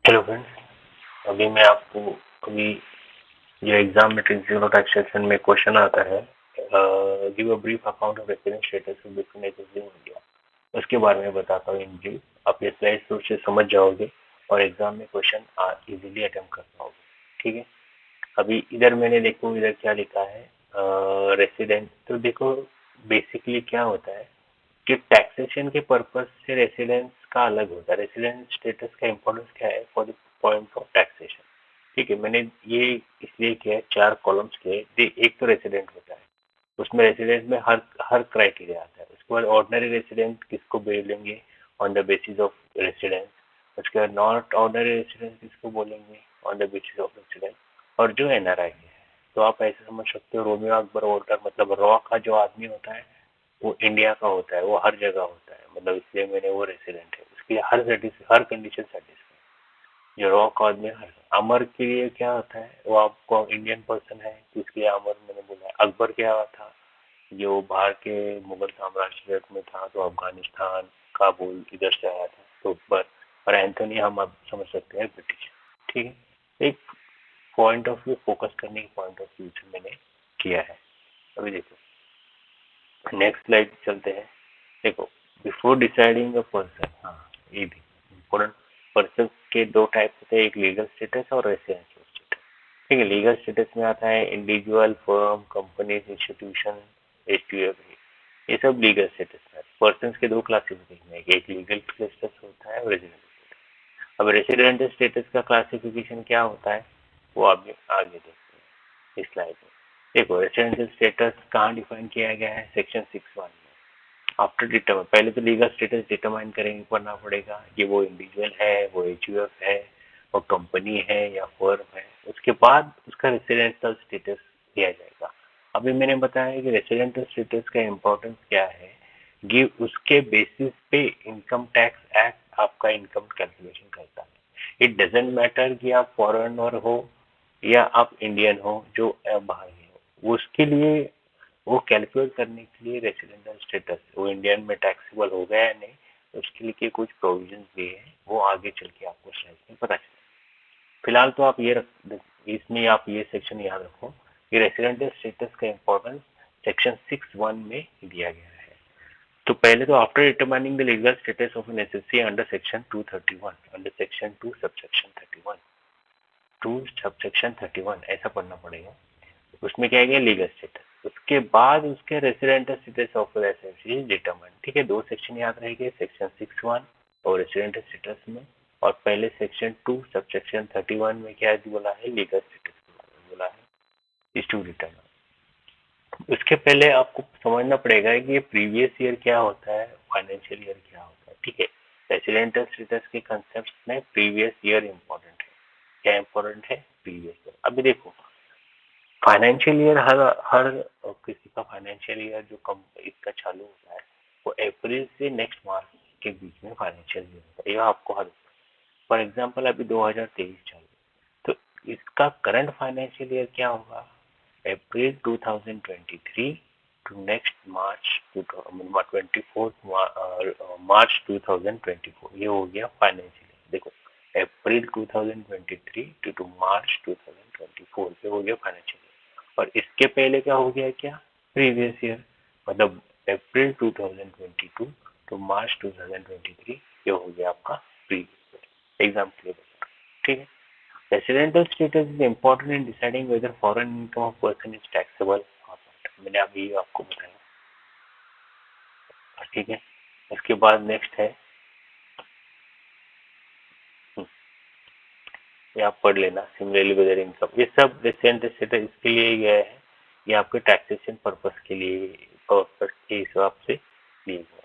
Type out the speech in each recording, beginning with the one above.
Hello friends. अभी मैं आपको अभी जो एग्जाम में ट्रांजिशनल टैक्सेशन में क्वेश्चन आता है, give a brief account of resident status of different agency in India, उसके बारे में बताता हूँ इन ब्रीफ। आप ये स्लाइड सोच से समझ जाओगे और एग्जाम में क्वेश्चन इजीली अटेम्प्ट कर पाओगे। ठीक है, अभी इधर मैंने देखो इधर क्या लिखा है, रेसिडेंट। तो देखो बेसिकली क्या होता है कि टैक्सेशन के पर्पज से रेसिडेंस का अलग होता है। रेसिडेंट स्टेटस का इंपॉर्टेंस क्या है for the point of taxation. ठीक है, मैंने ये इसलिए किया है, 4 कॉलम्स के। एक तो रेसिडेंट होता है, उसमें रेसिडेंट में हर हर क्राइटेरिया आता है। उसके बाद ऑर्डिनरी रेसिडेंट किसको बोलेंगे on the basis of residence. उसके बाद नॉट ऑर्डिनरी रेसिडेंट किसको बोलेंगे on the basis of residence. और जो एनआरआई है, तो आप ऐसे समझ सकते हो रोमियो अकबर वोटर मतलब रॉ का जो आदमी होता है वो इंडिया का होता है, वो हर जगह होता है, मतलब इसलिए मैंने वो रेसिडेंट है, उसकी हर कंडीशन सेटिस्फाई। जो रॉक आदमी हर अमर के लिए क्या होता है, वो आपको इंडियन पर्सन है तो इसके लिए अमर मैंने बोला है। अकबर क्या था, जो बाहर के मुगल साम्राज्य में था, तो अफगानिस्तान काबुल इधर से आया था, तो अकबर। और एंथोनी हम अब समझ सकते हैं ब्रिटिश। ठीक है, एक पॉइंट ऑफ व्यू फोकस करने के पॉइंट ऑफ व्यू से मैंने किया है। अभी देखो नेक्स्ट स्लाइड चलते हैं। देखो बिफोर डिसाइडिंग अ पर्सन, हाँ ये भी इम्पोर्टेंट। पर्सन के दो टाइप होते हैं, एक लीगल स्टेटस और रेसिडेंशियल स्टेटस। ठीक है, लीगल स्टेटस में आता है individual, firm, companies, institution, HUF, ये सब लीगल स्टेटस में। पर्सन के दो क्लासिफिकेशन है, एक लीगल स्टेटस होता है और रेसिडेंशियल स्टेटस। अब रेसिडेंशियल स्टेटस का क्लासिफिकेशन क्या होता है वो आगे आगे देखते हैं इस स्लाइड में। देखो रेसिडेंशियल स्टेटस कहाँ डिफाइन किया गया है, सेक्शन 6(1) में। आफ्टर डिटरमाइन, पहले तो लीगल स्टेटस डिटरमाइन करेंगे, करना पड़ेगा कि वो इंडिविजुअल है, वो एचयूएफ है, वो कंपनी है या फर्म है। उसके बाद उसका रेसिडेंशियल स्टेटस दिया जाएगा। अभी मैंने बताया कि रेसिडेंशियल स्टेटस का इम्पोर्टेंस क्या है कि उसके बेसिस पे इनकम टैक्स एक्ट आपका इनकम कैलकुलेशन करता है। इट डजेंट मैटर कि आप फॉरेनर हो या आप इंडियन हो जो बाहर हो, उसके लिए वो कैलकुलेट करने के लिए रेसिडेंशियल स्टेटस वो इंडियन में टैक्सेबल हो गया या नहीं, उसके लिए कुछ प्रोविजन भी है, वो आगे चल के आपको स्लाइड में पता चलेगा। फिलहाल तो आप इसमें आप ये सेक्शन याद रखो कि रेसिडेंशियल स्टेटस का इम्पोर्टेंस सेक्शन 6(1) में दिया गया है। तो पहले तो after determining the legal status of an assessee under section 231, under section 2 subsection 31, 2 subsection 31 ऐसा पढ़ना पड़ेगा। उसमें क्या है लीगल स्टेटस, उसके बाद उसके resident status of residency determine. ठीक है, दो सेक्शन याद रहेंगे, सेक्शन 6(1) और रेसिडेंट स्टेटस में। और पहले सेक्शन 2 सबसेक्शन 31 में क्या बोला है, लीगल स्टेटस बोला है, इज टू डिटरमाइन। उसके पहले आपको समझना पड़ेगा कि ये प्रीवियस ईयर क्या होता है, फाइनेंशियल ईयर क्या होता है। ठीक है, रेसिडेंट स्टेटस के कंसेप्ट में प्रीवियस ईयर इंपॉर्टेंट है। क्या इंपॉर्टेंट है, प्रीवियस ईयर। अभी देखो फाइनेंशियल ईयर हर हर किसी का फाइनेंशियल ईयर जो कम इसका चालू होता है वो अप्रैल से नेक्स्ट मार्च के बीच में फाइनेंशियल ईयर होता है। ये आपको हर फॉर एग्जांपल अभी 2023 चालू, तो इसका करंट फाइनेंशियल ईयर क्या होगा, अप्रैल 2023 टू नेक्स्ट मार्च 24 मार्च 2024, ये हो गया फाइनेंशियल ईयर। देखो अप्रैल 2023 टू मार्च 2024 ये हो गया फाइनेंशियल ईयर। और इसके पहले क्या हो गया, क्या प्रीवियस ईयर, मतलब अप्रैल 2022 टू मार्च 2023 ये हो गया आपका प्रीवियस ईयर। Exam clear. ठीक है, residential status is important in deciding weather foreign income of person is taxable और नॉट, मैंने अभी आपको बताया। ठीक है, उसके बाद नेक्स्ट है, ये आप पढ़ लेना, सिमिलरली वेदर इनकम, ये सब रेसिडेंशियल स्टेटस इसके लिए गया है, ये आपके टैक्सेशन पर्पस के लिए, पर्पस के हिसाब से लिए गए।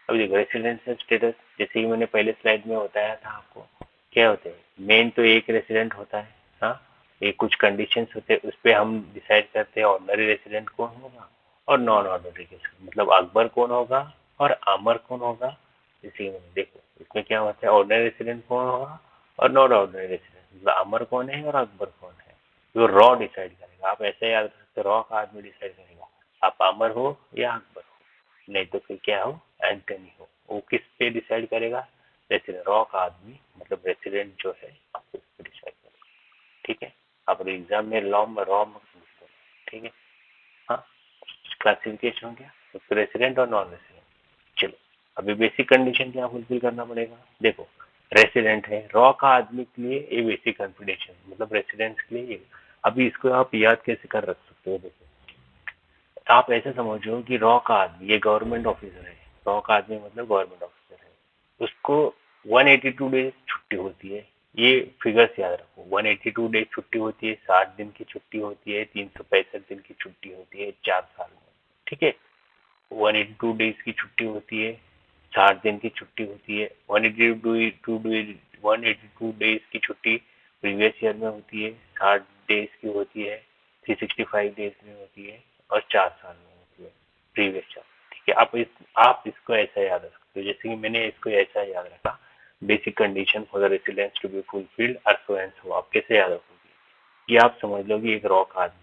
अब देखो रेसिडेंशियल स्टेटस जैसे कि मैंने पहले स्लाइड में बताया था आपको, क्या होते हैं मेन तो एक रेसिडेंट होता है, हाँ ये कुछ कंडीशंस होते हैं, उस पर हम डिसाइड करते हैं ऑर्डिनरी रेसिडेंट कौन होगा और नॉन ऑर्डिनरी रेसिडेंट, मतलब अकबर कौन होगा और अमर कौन होगा। इसी में देखो इसमें क्या होता है, ऑर्डिनरी रेसिडेंट कौन होगा और नॉन ऑर्डिनरी रेसिडेंट, मतलब अमर कौन है और अकबर कौन है, जो रॉ डिसाइड करेगा। आप ऐसे याद रख सकते, रॉ का आदमी डिसाइड करेगा आप अमर हो या अकबर हो, नहीं तो फिर क्या हो, एंटनी हो। वो किस पे डिसाइड करेगा, रेसिडेंट, रॉ का आदमी मतलब रेसिडेंट जो है आप एग्जाम में रॉ में पूछते हैं, ठीक है। हाँ, क्लासिफिकेशन हो गया, तो रेसिडेंट और नॉन रेसिडेंट। चलो, अभी बेसिक कंडीशन क्या फुलफिल करना पड़ेगा। देखो, रेसिडेंट है, रॉ का आदमी के लिए ये बेसिक कॉन्फिडेंशियल, मतलब रेसिडेंट्स के लिए ये। अभी इसको आप याद कैसे कर रख सकते हो। देखो, आप ऐसे समझो कि रॉ का आदमी ये गवर्नमेंट ऑफिसर है। रॉ का आदमी मतलब गवर्नमेंट ऑफिसर है, उसको 182 डेज छुट्टी होती है। ये फिगर्स याद रखो, 182 डेज छुट्टी होती है, 60 दिन की छुट्टी होती है, 365 दिन की छुट्टी होती है 4 साल में, ठीक है। 182 डेज की छुट्टी होती है, 60 दिन की छुट्टी होती है। 182 डेज की छुट्टी प्रीवियस ईयर में होती है, 60 डेज की होती है, 365 डेज में होती है, और 4 साल में होती है प्रीवियस ईयर, ठीक है। आप इसको ऐसा याद रख सकते हो, जैसे कि मैंने इसको ऐसा याद रखा, basic condition for the residence to be fulfilled are so and so. आप कैसे याद रखोगे कि आप समझ लो कि एक रॉ का आदमी,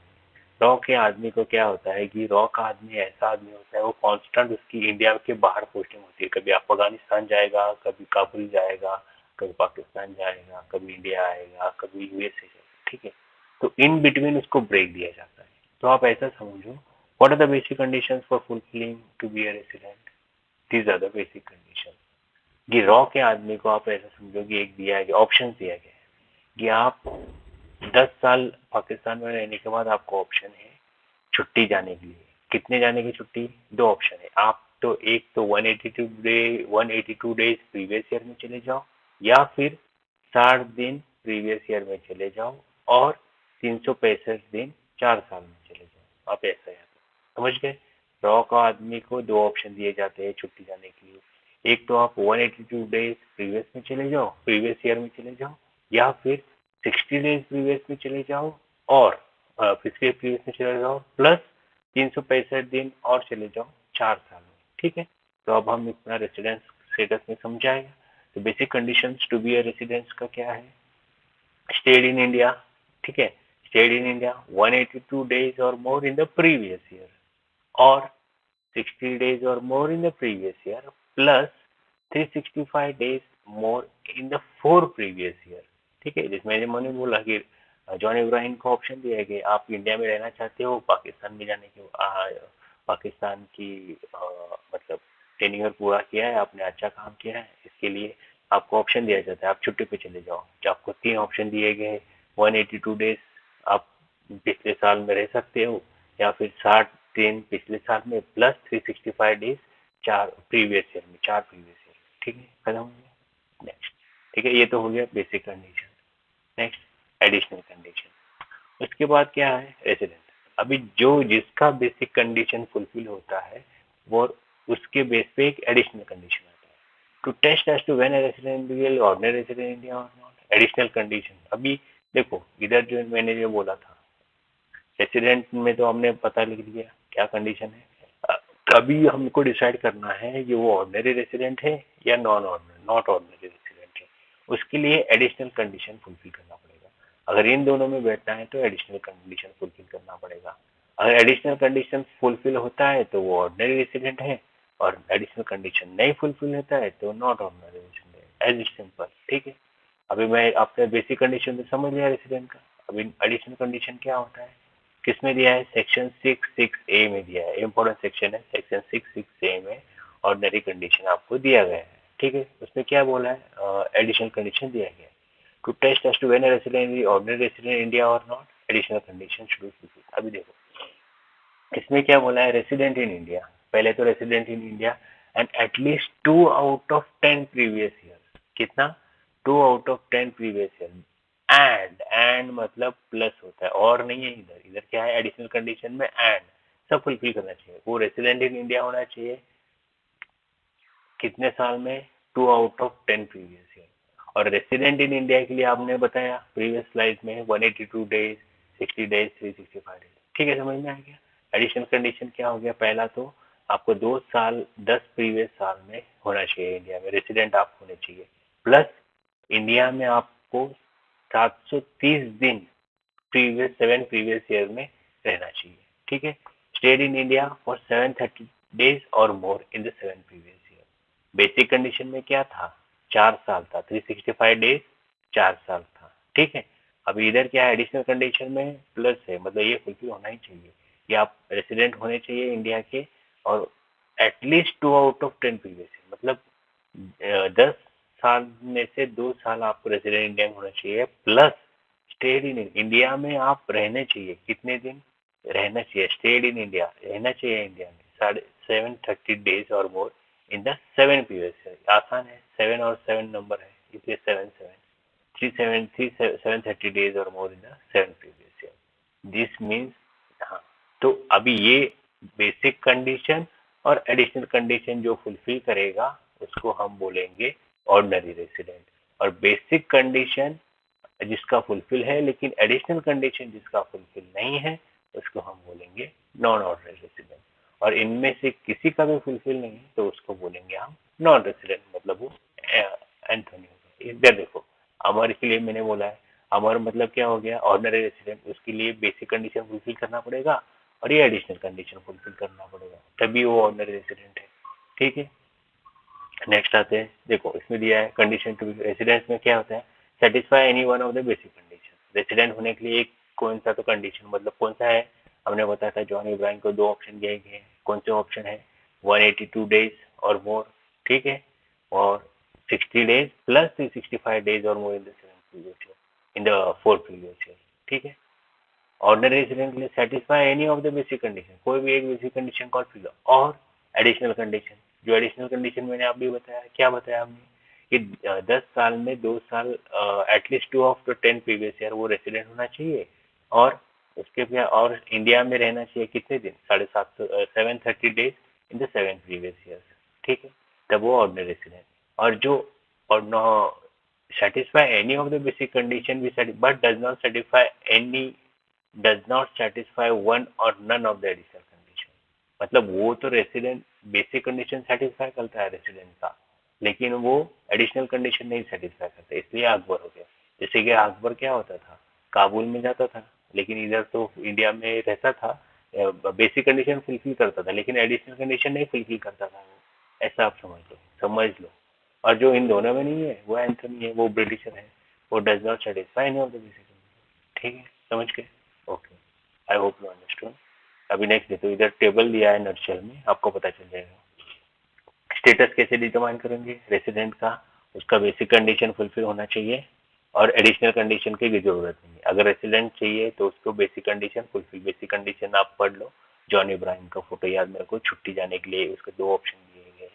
रॉ के आदमी को क्या होता है कि रॉ का आदमी ऐसा आदमी होता है, वो कांस्टेंट उसकी इंडिया के बाहर पोस्टिंग होती है। कभी अफगानिस्तान जाएगा, कभी काबुल जाएगा, कभी पाकिस्तान जाएगा, कभी इंडिया आएगा, कभी यूएसए जाएगा, ठीक है। तो इन बिटवीन उसको ब्रेक दिया जाता है। तो आप ऐसा समझो, what are the basic conditions for fulfilling to be a resident, these are the basic condition. ये रॉ के आदमी को आप ऐसा समझो कि एक दिया गया ऑप्शन दिया गया है कि आप 10 साल पाकिस्तान में रहने के बाद आपको ऑप्शन है छुट्टी जाने के लिए। कितने जाने की छुट्टी? दो ऑप्शन है। आप तो एक तो 182 डेज प्रीवियस ईयर में चले जाओ, या फिर 60 दिन प्रीवियस ईयर में चले जाओ, और 365 दिन 4 साल में चले जाओ। आप ऐसा है, समझ गए। रॉ का आदमी को दो ऑप्शन दिए जाते हैं छुट्टी जाने के लिए। एक तो आप 182 डेज प्रीवियस में चले जाओ, प्रीवियस ईयर में चले जाओ, या फिर 60 डेज प्रीवियस में चले जाओ, और पिछले प्रीवियस में चले जाओ, प्लस 365 दिन और चले जाओ 4 साल में, ठीक है। तो अब हम इतना रेसिडेंस स्टेटस में समझाएंगे। तो basic conditions to be a residence का क्या है? स्टेड इन इंडिया, ठीक है, स्टेड इन इंडिया 182 डेज और more in the previous year, और 60 days or more in the previous year, plus 365 days more in the 4 previous year, ठीक है। जिसमें मैंने बोला कि जॉन इब्राहिम को ऑप्शन दिया गया, आप इंडिया में रहना चाहते हो, पाकिस्तान में जाने के पाकिस्तान की मतलब ट्रेनिंग पूरा किया है आपने, अच्छा काम किया है, इसके लिए आपको ऑप्शन दिया जाता है आप छुट्टी पे चले जाओ। जो आपको 3 ऑप्शन दिए गए, 182 डेज आप पिछले साल में रह सकते हो, या फिर 60 दिन पिछले साल में, प्लस 365 डेज चार प्रीवियस ईयर में, 4 प्रीवियस ईयर, ठीक है। खत्म हो गया। नेक्स्ट, ठीक है, ये तो हो गया basic condition. Next, additional condition. उसके बाद क्या है? रेसिडेंट। अभी जो जिसका बेसिक कंडीशन फुलफिल होता है, वो उसके बेस पे एक एडिशनल कंडीशन आता है। To test as to when a resident will ordinary resident India और नॉट, एडिशनल कंडीशन। अभी देखो, इधर जो मैंने जो बोला था, रेसिडेंट में तो हमने पता लिख दिया क्या कंडीशन है। अभी हमको डिसाइड करना है कि वो ऑर्डिनरी रेसिडेंट है या नॉट ऑर्डिनरी रेसिडेंट है। उसके लिए एडिशनल कंडीशन फुलफिल करना पड़ेगा। अगर इन दोनों में बैठना है तो एडिशनल कंडीशन फुलफिल करना पड़ेगा। अगर एडिशनल कंडीशन फुलफिल होता है तो वो ऑर्डिनरी रेसिडेंट है, और एडिशनल कंडीशन नहीं फुलफिल होता है तो not ordinary resident, as simple, ठीक है। अभी मैं आपने बेसिक कंडीशन तो समझ लिया रेसिडेंट का। अभी एडिशनल कंडीशन क्या होता है, किसमें दिया है? सेक्शन 66A में दिया है, इंपॉर्टेंट सेक्शन है सेक्शन 66A में। ऑर्डिनरी कंडीशन आपको दिया गया है, ठीक है। उसमें क्या बोला है? एडिशनल कंडीशन दिया गया है। To test as to when a resident ordinary resident India और not, additional condition should be fulfilled. अभी देखो, इसमें क्या बोला है? रेसिडेंट इन इंडिया, पहले तो resident in India and at least 2 out of 10 previous year. कितना? 2 out of 10 previous year. And मतलब प्लस होता है, और नहीं है। इधर इधर क्या है? एडिशनल कंडीशन में एंड सब फुलफिल करना चाहिए। वो रेसिडेंट इन इंडिया होना चाहिए कितने साल में? 2 आउट ऑफ 10 प्रीवियस ईयर। और रेसिडेंट इन इंडिया के लिए आपने बताया प्रीवियस स्लाइड में 182 डेज, 60 डेज, 365 डेज, ठीक है। समझ में आ गया। एडिशनल कंडीशन क्या हो गया? पहला तो आपको 2 साल 10 प्रीवियस साल में होना चाहिए, इंडिया में रेसिडेंट आप होने चाहिए, प्लस इंडिया में आपको 730 दिन प्रीवियस ईयर में रहना चाहिए, ठीक है। Stayed in India for 730 days और more in the 7 previous year. Basic condition में क्या था? 4 साल था, 365 डेज 4 साल था, ठीक है। अभी इधर क्या है, एडिशनल कंडीशन में प्लस है, मतलब ये फुलफिल होना ही चाहिए कि आप रेसिडेंट होने चाहिए इंडिया के, और एटलीस्ट 2 आउट ऑफ 10 प्रीवियस, मतलब 10 साल में से 2 साल आपको रेसिडेंट इंडिया में होना चाहिए, प्लस स्टेड इन इंडिया में आप रहने चाहिए, कितने दिन रहना चाहिए, स्टेड इन इंडिया रहना चाहिए इंडिया में 730 days और मोर इन द 7 प्रीवियस। आसान है, 7 और 7 नंबर है, इसलिए 730 days और more in the 7 previous. This means, हाँ, तो अभी ये बेसिक कंडीशन और एडिशनल कंडीशन जो फुलफिल करेगा उसको हम बोलेंगे ऑर्डिनरी रेसिडेंट, और बेसिक कंडीशन जिसका फुलफिल है लेकिन एडिशनल कंडीशन जिसका फुलफिल नहीं है उसको हम बोलेंगे नॉन ऑर्डिनरी रेसिडेंट, और इनमें से किसी का भी फुलफिल नहीं है तो उसको बोलेंगे हम नॉन रेसिडेंट, मतलब वो एंथोनी होगा। इधर देखो, अमर के लिए मैंने बोला है, अमर मतलब क्या हो गया, ऑर्डिनरी रेसिडेंट, उसके लिए बेसिक कंडीशन फुलफिल करना पड़ेगा और ये एडिशनल कंडीशन फुलफिल करना पड़ेगा, तभी वो ऑर्डिनरी रेसिडेंट है। ठीक है, नेक्स्ट आते हैं, देखो इसमें दिया है कंडीशन टू बी रेसिडेंस में क्या होता है, satisfy any one of the basic condition. Resident होने के लिए एक कौन सा तो कंडीशन, मतलब कौन सा है, हमने बताया था जॉन इब्राहिम को 2 ऑप्शन दिए गए हैं, कौन से ऑप्शन है, 182 days और मोर, ठीक है, और 60 days प्लस 365 days और more in the 7 previous year, in the 4 previous year. ठीक है, ऑर्डिनरी रेसिडेंट के लिए satisfy any of the basic condition, कोई भी एक बेसिक कंडीशन को फिल, और एडिशनल कंडीशन, जो एडिशनल कंडीशन मैंने आप भी बताया, क्या बताया हमने कि 10 साल में 2 साल एटलीस्ट 2 ऑफ 10 प्रीवियस ईयर वो रेसिडेंट होना चाहिए, और उसके बाद और इंडिया में रहना चाहिए कितने दिन, 730 days in the 7 previous years. ठीक है, तब वो ऑर्डिनरी रेसिडेंट, और जो और no satisfy any of the basic condition but does not satisfy one or none of the additional condition, मतलब वो तो रेसिडेंट बेसिक कंडीशन सेटिस्फाई करता है रेसिडेंट का, लेकिन वो एडिशनल कंडीशन नहीं सेटिस्फाई करता, इसलिए अकबर हो गया। जैसे कि अकबर क्या होता था, काबुल में जाता था लेकिन इधर तो इंडिया में रहता था, बेसिक कंडीशन फुलफिल करता था लेकिन एडिशनल कंडीशन नहीं फुलफिल करता था वो, ऐसा आप समझ लो। और जो इन दोनों में नहीं है वो एंथनी है, वो ब्रिटिशर है, वो does not satisfy any of the basic condition. ठीक है, समझ के, okay, I hope you understood. अभी नेक्स्ट देखो, इधर टेबल दिया है नटशेल में, आपको पता चल जाएगा। स्टेटस कैसे डिटरमाइन करेंगे रेसिडेंट का, उसका बेसिक कंडीशन फुलफिल होना चाहिए और एडिशनल कंडीशन की भी जरूरत नहीं है। अगर रेसिडेंट चाहिए तो उसको basic condition fulfil, basic condition आप पढ़ लो, जॉन इब्राहिम का फोटो याद मेरे को, छुट्टी जाने के लिए उसके 2 ऑप्शन दिए गए।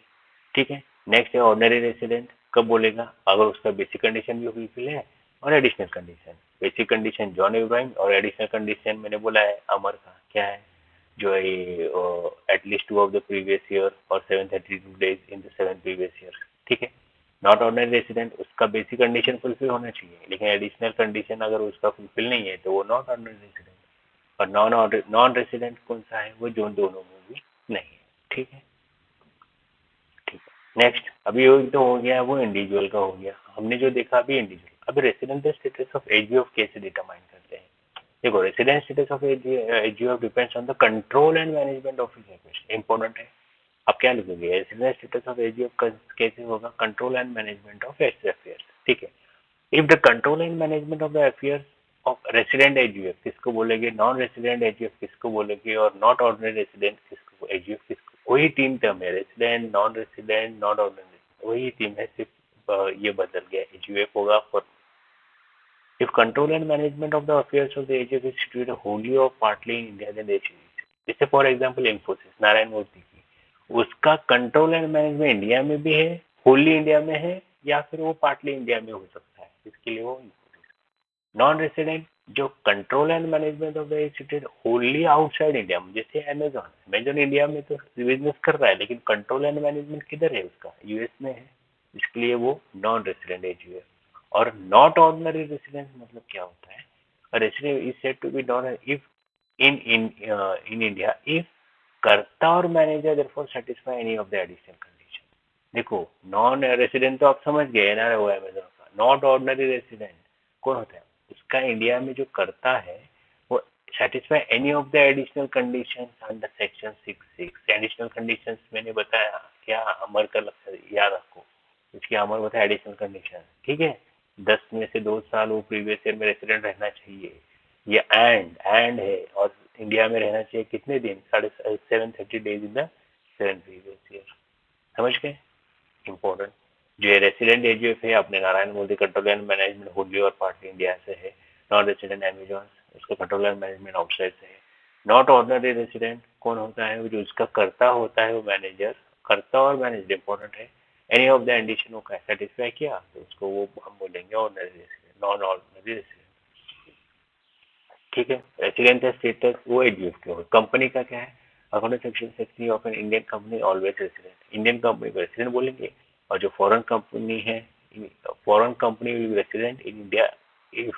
ठीक है, नेक्स्ट है ऑर्डिनरी रेसिडेंट, कब बोलेगा, अगर उसका बेसिक कंडीशन भी फुलफिल है और additional condition, basic condition John Ibrahim और एडिशनल कंडीशन मैंने बोला है अमर का, क्या है, जो है at least 2 of the previous year और 732 days in the 7 previous year. ठीक है, नॉट ऑर्डिनरी रेसिडेंट, उसका बेसिक कंडीशन फुलफिल होना चाहिए लेकिन एडिशनल कंडीशन अगर उसका फुलफिल नहीं है तो वो नॉट ऑर्डिनरी रेसिडेंट। और नॉन रेसिडेंट कौन सा है, वो जो दोनों में भी नहीं है। ठीक है, ठीक है, नेक्स्ट, अभी तो हो गया वो इंडिविजुअल का हो गया, हमने जो देखा अभी इंडिविजुअल। अभी रेसिडेंशियल स्टेटस ऑफ एजीओएफ कैसे डिटरमाइन करते हैं, देखो resident status of AGOF depends on the control and management of his affairs, important है। आप क्या लिखोगे, रेसिडेंट स्टेटस ऑफ एजीओएफ कैसे होगा, control and management of affairs. ठीक है, if the control and management of the affairs of resident AGOF किसको बोलेंगे, नॉन रेसिडेंट एजीओएफ किसको बोलेंगे, और नॉट ऑर्डिनरी रेसिडेंट किसको, एजीओएफ किसको, वही टीम टर्म है, resident non resident not ordinary, वही टीम है, सिर्फ ये बदल गया, एजीओएफ होगा for. If control and management of the affairs of the AGF is situated wholly or partly in India, then they should, जैसे फॉर एग्जाम्पल इन्फोसिस नारायण मूर्ति की, उसका कंट्रोल एंड मैनेजमेंट इंडिया में भी है, होली इंडिया में है, या फिर वो पार्टली इंडिया में हो सकता है, इसके लिए वो इन्फोसिस। नॉन रेसिडेंट, जो control and management of the seated Holi outside India, जैसे अमेजोन, अमेजोन इंडिया में तो बिजनेस कर रहा है लेकिन कंट्रोल एंड मैनेजमेंट किधर है उसका, यूएस में है, इसके लिए वो नॉन रेसिडेंट एजीओएफ। और नॉट ऑर्डिनरी रेसिडेंस मतलब क्या होता है, resident is said to be non if in India if karta और manager therefore satisfy any of the additional condition. देखो नॉन रेसिडेंट तो आप समझ गए ना, वो अमेजोन का। नॉट ऑर्डिनरी रेसिडेंट कौन होता है, उसका इंडिया में जो करता है वो satisfy any of the additional condition under section 66। Additional conditions मैंने बताया क्या, अमर का लक्ष्य याद रखो, इसकी अमर बताया एडिशनल कंडीशन। ठीक है, 10 में से 2 साल वो प्रीवियस ईयर में रेसिडेंट रहना चाहिए। ये एंड है, और इंडिया में रहना चाहिए कितने दिन, 730 days in the 7 previous year. समझ गए? इम्पोर्टेंट। जो ये रेसिडेंट एजीएफ है अपने Narayan Modi control and management Holi और पार्टली इंडिया से है। नॉन रेसिडेंट अमेजॉन उसका कंट्रोल एंड मैनेजमेंट आउटसाइड से है। नॉट ऑर्डिनरी रेसिडेंट कौन होता है, जो उसका कर्ता होता है वो मैनेजर, कर्ता और मैनेजर इंपॉर्टेंट है। एनी ऑफ द एंडिशन को सेटिस्फाई किया तो उसको वो हम बोलेंगे ordinary resident, non ordinary resident. ठीक है। रेसिडेंट का स्टेटस वो एजीएफ के हो। कंपनी का क्या है, according section 60 of an Indian company always resident, Indian company को रेसिडेंट बोलेंगे। और जो फॉरेन कंपनी है, foreign company will resident in India if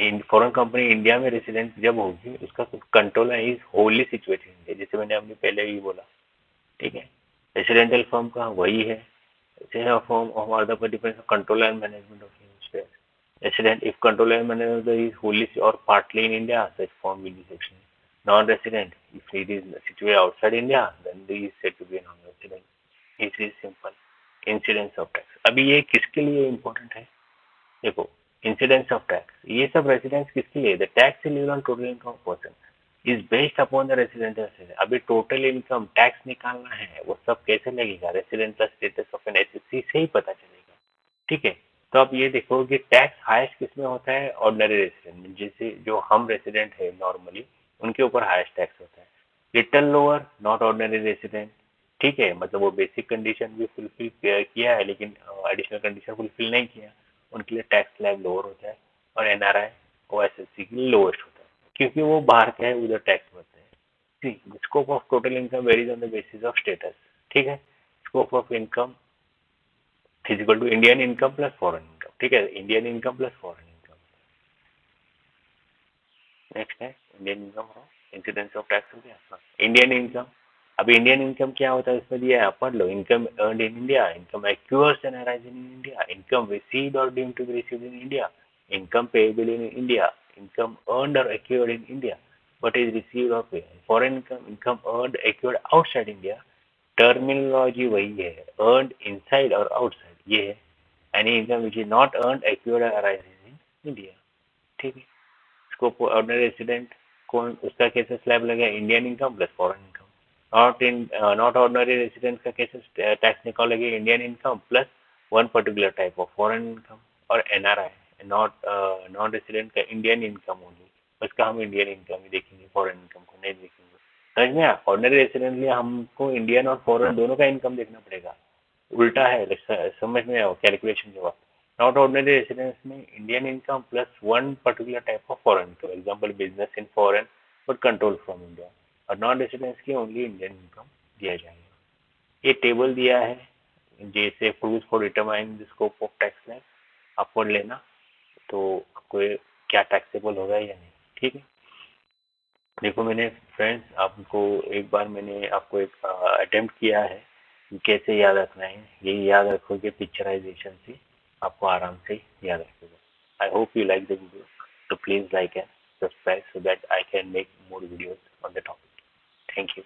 in foreign company India में रेसिडेंट जब होगी उसका control is Holi situated in India, जैसे मैंने अपने पहले ही बोला। ठीक है। रेसिडेंशियल फर्म का वही है, firm of other depends control and management of state resident if control and management is wholly or partly in India, such form will be section. Non-resident, if it is situated outside India, then it is said to be a non-resident. It is simple. Incidence of tax. अभी ये किसके लिए important है? देखो, incidence of tax, ये सब residence किसके लिए? The tax levy on total income of person is based upon the residential. अभी टोटल इनकम टैक्स निकालना है, वो सब कैसे लगेगा? Residential status of an assessee से ही पता चलेगा। ठीक है। तो आप ये देखो कि टैक्स हाईएस्ट किस में होता है? ऑर्डिनरी रेसिडेंट में, जैसे जो हम रेसिडेंट है नॉर्मली उनके ऊपर हाईएस्ट टैक्स होता है। Little lower not ordinary resident. ठीक है, मतलब वो बेसिक कंडीशन भी फुलफिल किया है लेकिन एडिशनल कंडीशन फुलफिल नहीं किया, उनके लिए टैक्स स्लैब लोअर होता है। और एनआरआई ओएसएससी के लिए लोवेस्ट होता है, क्योंकि वो बाहर के है, उधर टैक्स भरते हैं। Scope of total income varies on the basis of status. ठीक है। Scope of income is equal to Indian income plus foreign income. ठीक है, Indian income plus foreign income. Next है इंडियन इनकम हो, इंसिडेंस ऑफ टैक्स हो गया। Indian income, अब Indian income क्या होता है इसमें दिया है, पढ़ लो। Income earned in India, income accrues and arising in India, income received और deemed to be received in India, income payable in India, income earned और accrued in India but is received और paid. Foreign income, income earned accrued outside India, terminology वही है, earned inside और outside ये है। Any income which is not earned accrued और arising in India. ठीक है। स्कोप ऑर्डिनरी रेसिडेंट कौन, उसका कैसे स्लैब लगे? Indian income plus foreign income. Not ordinary resident का कैसे टैक्स निकालेंगे? Indian income plus one particular type of foreign income. और एनआरआई नॉन रेसिडेंट का इंडियन इनकम होगी, उसका हम इंडियन इनकम ही देखेंगे, फॉरेन इनकम को नहीं देखेंगे। समझ में आया? ऑर्डिनरी रेसिडेंट लिए हमको इंडियन और फॉरेन दोनों का इनकम देखना पड़ेगा। उल्टा है, समझ में आओ कैलकुलेशन के वक्त। नॉट ऑर्डिनरी रेसिडेंस में Indian income plus one particular type of foreign income, example business in foreign but control from India. और नॉन रेसिडेंस की ओनली इंडियन इनकम दिया जाएगा। ये टेबल दिया है, जैसे proof for determine the scope of tax slab, आप पढ़ लेना तो आपको क्या टैक्सेबल होगा या नहीं। ठीक है। देखो मैंने फ्रेंड्स आपको एक बार मैंने आपको एक अटेम्प्ट किया है कैसे याद रखना है, यही याद रखोगे पिक्चराइजेशन से आपको आराम से याद रखेगा। I hope you like the video, so please like and subscribe so that I can make more videos on the topic. Thank you.